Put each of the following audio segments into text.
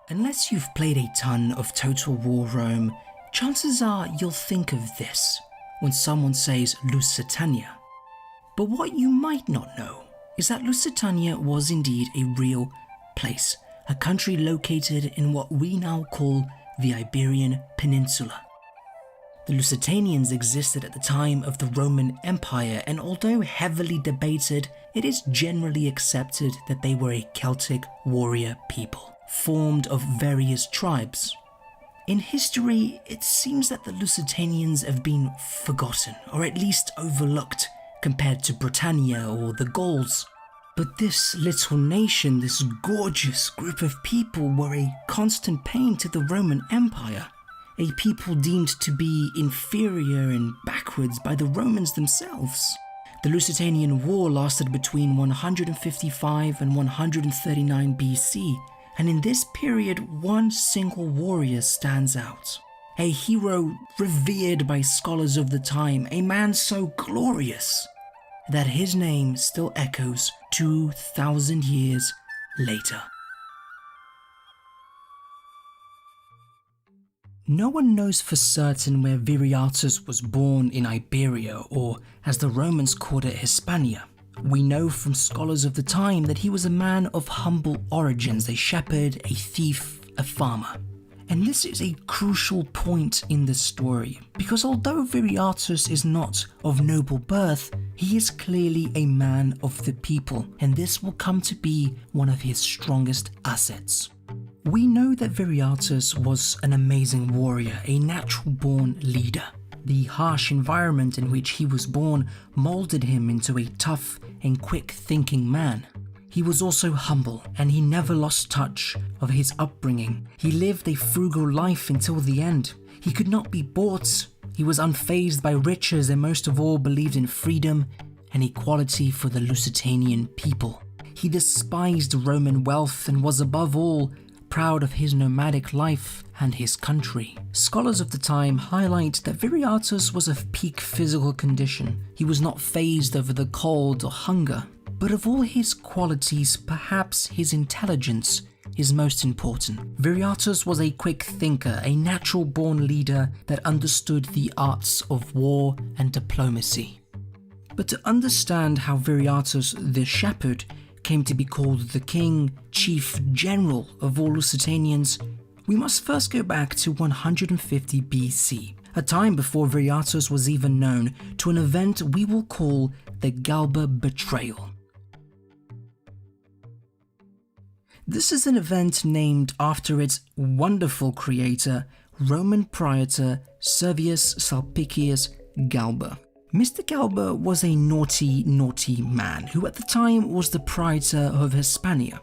Unless you've played a ton of Total War Rome, chances are you'll think of this when someone says Lusitania. But what you might not know is that Lusitania was indeed a real place, a country located in what we now call the Iberian Peninsula. The Lusitanians existed at the time of the Roman Empire, and although heavily debated, it is generally accepted that they were a Celtic warrior people, formed of various tribes. In history, it seems that the Lusitanians have been forgotten, or at least overlooked, compared to Britannia or the Gauls. But this little nation, this gorgeous group of people, were a constant pain to the Roman Empire, a people deemed to be inferior and backwards by the Romans themselves. The Lusitanian War lasted between 155 and 139 BC, and in this period one single warrior stands out. A hero revered by scholars of the time, a man so glorious that his name still echoes 2,000 years later. No one knows for certain where Viriatus was born in Iberia, or as the Romans called it, Hispania. We know from scholars of the time that he was a man of humble origins, a shepherd, a thief, a farmer. And this is a crucial point in the story, because although Viriatus is not of noble birth, he is clearly a man of the people, and this will come to be one of his strongest assets. We know that Viriatus was an amazing warrior, a natural-born leader. The harsh environment in which he was born molded him into a tough and quick-thinking man. He was also humble, and he never lost touch of his upbringing. He lived a frugal life until the end. He could not be bought. He was unfazed by riches, and most of all believed in freedom and equality for the Lusitanian people. He despised Roman wealth and was above all proud of his nomadic life and his country. Scholars of the time highlight that Viriatus was of peak physical condition. He was not fazed over the cold or hunger, but of all his qualities, perhaps his intelligence is most important. Viriatus was a quick thinker, a natural-born leader that understood the arts of war and diplomacy. But to understand how Viriatus the shepherd came to be called the king, chief, general of all Lusitanians, we must first go back to 150 BC, a time before Viriatus was even known, to an event we will call the Galba Betrayal. This is an event named after its wonderful creator, Roman praetor Servius Sulpicius Galba. Mr. Galba was a naughty man who at the time was the praetor of Hispania.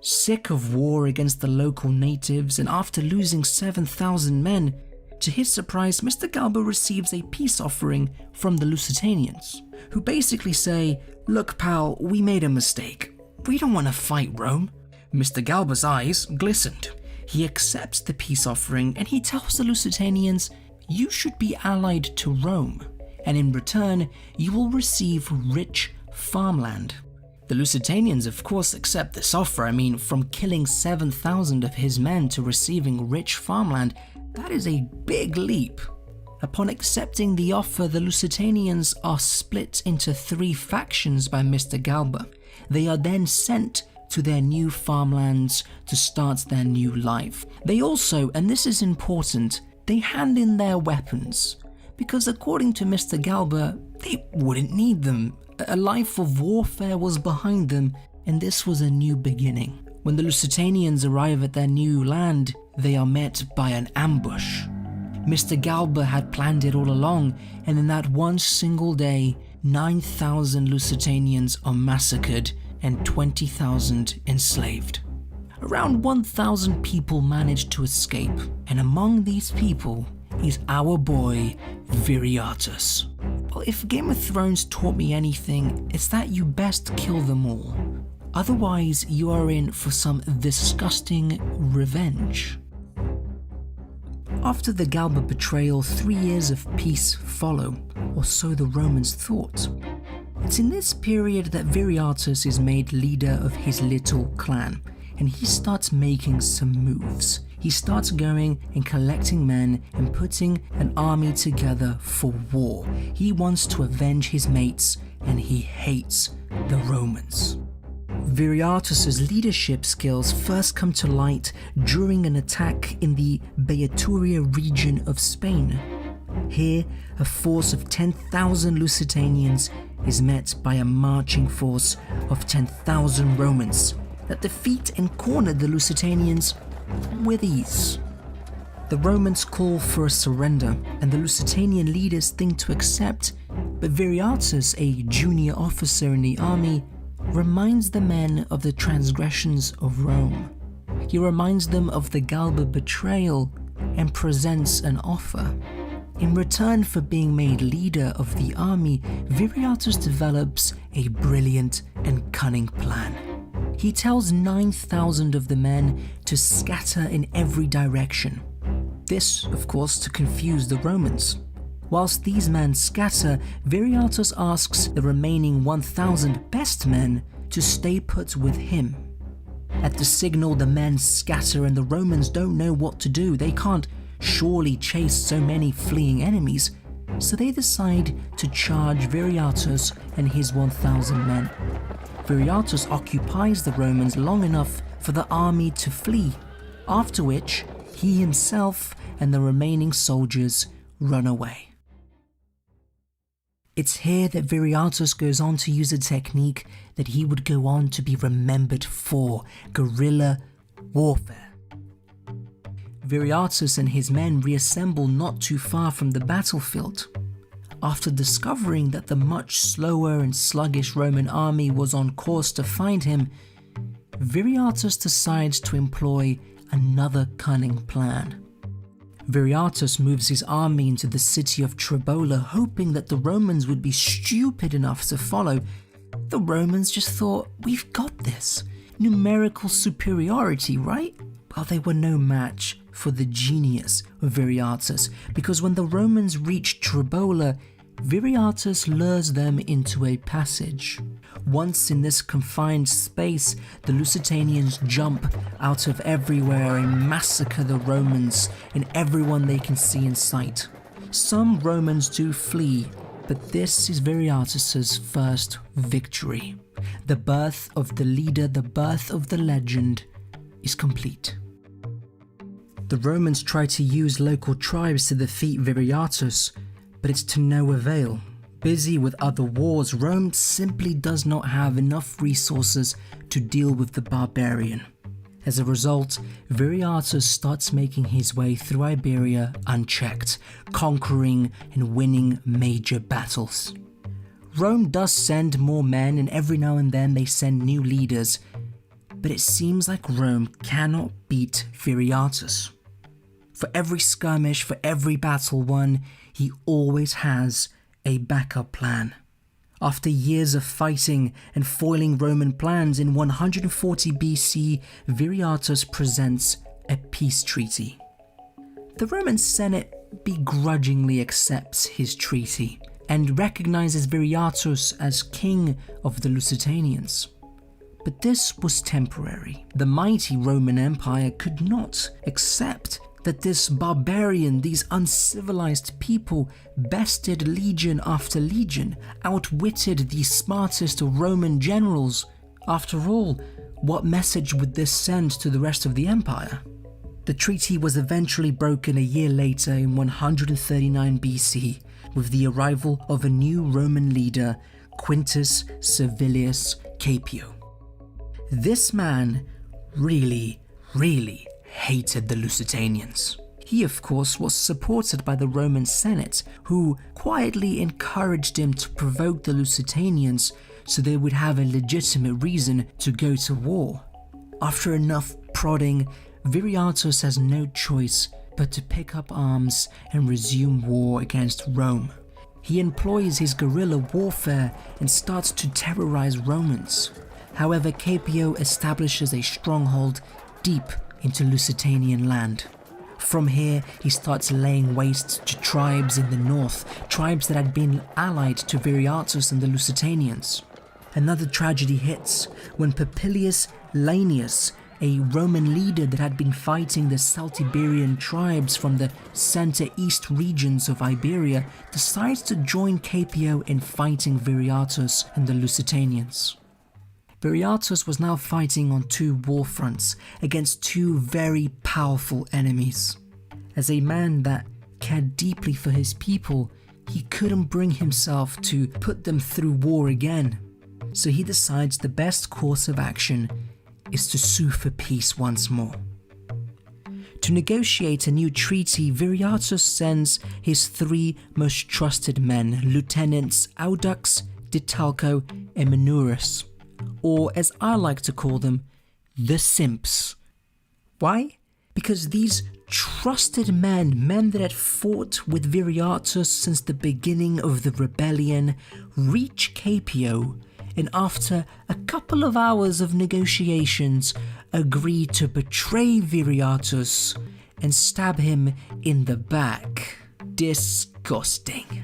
Sick of war against the local natives, and after losing 7,000 men, to his surprise, Mr. Galba receives a peace offering from the Lusitanians, who basically say, "Look pal, we made a mistake. We don't want to fight Rome." Mr. Galba's eyes glistened. He accepts the peace offering and he tells the Lusitanians, "You should be allied to Rome, and in return you will receive rich farmland." The Lusitanians of course accept this offer. I mean, from killing 7,000 of his men to receiving rich farmland, that is a big leap. Upon accepting the offer, the Lusitanians are split into 3 factions by Mr. Galba. They are then sent to their new farmlands to start their new life. They also, and this is important, they hand in their weapons, because according to Mr. Galba, they wouldn't need them. A life of warfare was behind them, and this was a new beginning. When the Lusitanians arrive at their new land, they are met by an ambush. Mr. Galba had planned it all along, and in that one single day, 9,000 Lusitanians are massacred and 20,000 enslaved. Around 1,000 people managed to escape, and among these people is our boy Viriatus. Well, if Game of Thrones taught me anything, it's that you best kill them all. Otherwise, you are in for some disgusting revenge. After the Galba betrayal, 3 years of peace follow, or so the Romans thought. It's in this period that Viriatus is made leader of his little clan, and he starts making some moves. He starts going and collecting men and putting an army together for war. He wants to avenge his mates, and he hates the Romans. Viriatus's leadership skills first come to light during an attack in the Beaturia region of Spain. Here, a force of 10,000 Lusitanians is met by a marching force of 10,000 Romans that defeat and corner the Lusitanians with ease. The Romans call for a surrender, and the Lusitanian leaders think to accept, but Viriatus, a junior officer in the army, reminds the men of the transgressions of Rome. He reminds them of the Galba betrayal and presents an offer. In return for being made leader of the army, Viriatus develops a brilliant and cunning plan. He tells 9,000 of the men to scatter in every direction. This, of course, to confuse the Romans. Whilst these men scatter, Viriatus asks the remaining 1,000 best men to stay put with him. At the signal, the men scatter and the Romans don't know what to do. They can't surely chase so many fleeing enemies, so they decide to charge Viriatus and his 1,000 men. Viriatus occupies the Romans long enough for the army to flee, after which he himself and the remaining soldiers run away. It's here that Viriatus goes on to use a technique that he would go on to be remembered for: guerrilla warfare. Viriatus and his men reassemble not too far from the battlefield. After discovering that the much slower and sluggish Roman army was on course to find him, Viriatus decides to employ another cunning plan. Viriatus moves his army into the city of Trebola, hoping that the Romans would be stupid enough to follow. The Romans just thought, we've got this. Numerical superiority, right? Well, they were no match for the genius of Viriatus, because when the Romans reached Trebola, Viriatus lures them into a passage. Once in this confined space, the Lusitanians jump out of everywhere and massacre the Romans and everyone they can see in sight. Some Romans do flee, but this is Viriatus's first victory. The birth of the leader, the birth of the legend, is complete. The Romans try to use local tribes to defeat Viriatus, but it's to no avail. Busy with other wars, Rome simply does not have enough resources to deal with the barbarian. As a result, Viriatus starts making his way through Iberia unchecked, conquering and winning major battles. Rome does send more men, and every now and then they send new leaders, but it seems like Rome cannot beat Viriatus. For every skirmish, for every battle won, he always has a backup plan. After years of fighting and foiling Roman plans, in 140 BC, Viriatus presents a peace treaty. The Roman Senate begrudgingly accepts his treaty and recognizes Viriatus as king of the Lusitanians. But this was temporary. The mighty Roman Empire could not accept that this barbarian, these uncivilized people, bested legion after legion, outwitted the smartest Roman generals. After all, what message would this send to the rest of the empire? The treaty was eventually broken a year later in 139 BC, with the arrival of a new Roman leader, Quintus Servilius Caepio. This man really hated the Lusitanians. He, of course, was supported by the Roman Senate, who quietly encouraged him to provoke the Lusitanians so they would have a legitimate reason to go to war. After enough prodding, Viriatus has no choice but to pick up arms and resume war against Rome. He employs his guerrilla warfare and starts to terrorize Romans. However, Caepio establishes a stronghold deep into Lusitanian land. From here, he starts laying waste to tribes in the north, tribes that had been allied to Viriatus and the Lusitanians. Another tragedy hits when Popilius Laenius, a Roman leader that had been fighting the Celtiberian tribes from the center-east regions of Iberia, decides to join Caio in fighting Viriatus and the Lusitanians. Viriatus was now fighting on two war fronts against two very powerful enemies. As a man that cared deeply for his people, he couldn't bring himself to put them through war again. So he decides the best course of action is to sue for peace once more. To negotiate a new treaty, Viriatus sends his three most trusted men, Lieutenants Audax, Ditalco, and Menurus, or as I like to call them, the Simps. Why? Because these trusted men that had fought with Viriatus since the beginning of the rebellion, reach Caio, and after a couple of hours of negotiations, agree to betray Viriatus and stab him in the back. Disgusting.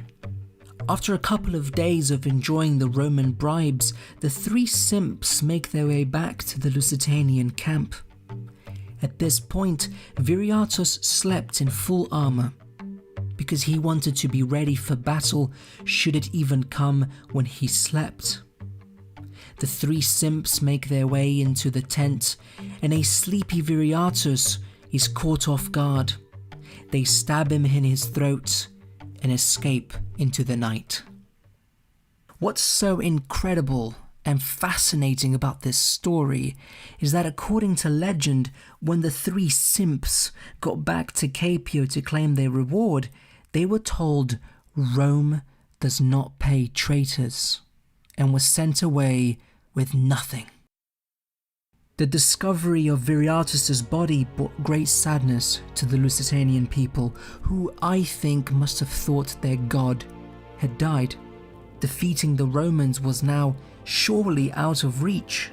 After a couple of days of enjoying the Roman bribes, the three simps make their way back to the Lusitanian camp. At this point, Viriatus slept in full armor, because he wanted to be ready for battle should it even come when he slept. The three simps make their way into the tent, and a sleepy Viriatus is caught off guard. They stab him in his throat and escape into the night. What's so incredible and fascinating about this story is that, according to legend, when the three simps got back to Caio to claim their reward, they were told Rome does not pay traitors, and were sent away with nothing. The discovery of Viriatus's body brought great sadness to the Lusitanian people, who I think must have thought their god had died. Defeating the Romans was now surely out of reach.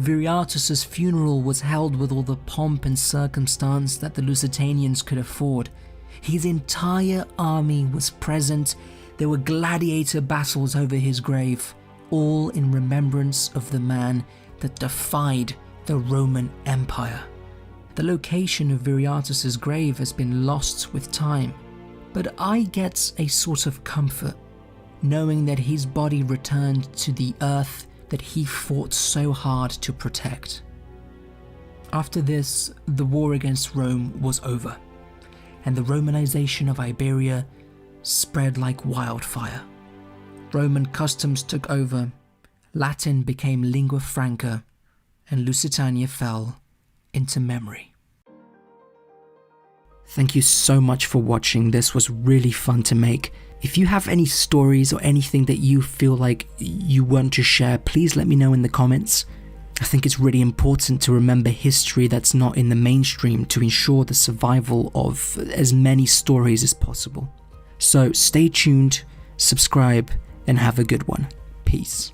Viriatus's funeral was held with all the pomp and circumstance that the Lusitanians could afford. His entire army was present. There were gladiator battles over his grave, all in remembrance of the man that defied the Roman Empire. The location of Viriatus's grave has been lost with time, but I get a sort of comfort knowing that his body returned to the earth that he fought so hard to protect. After this, the war against Rome was over, and the Romanization of Iberia spread like wildfire. Roman customs took over, Latin became lingua franca, and Lusitania fell into memory. Thank you so much for watching. This was really fun to make. If you have any stories or anything that you feel like you want to share, please let me know in the comments. I think it's really important to remember history that's not in the mainstream to ensure the survival of as many stories as possible. So stay tuned, subscribe, and have a good one. Peace.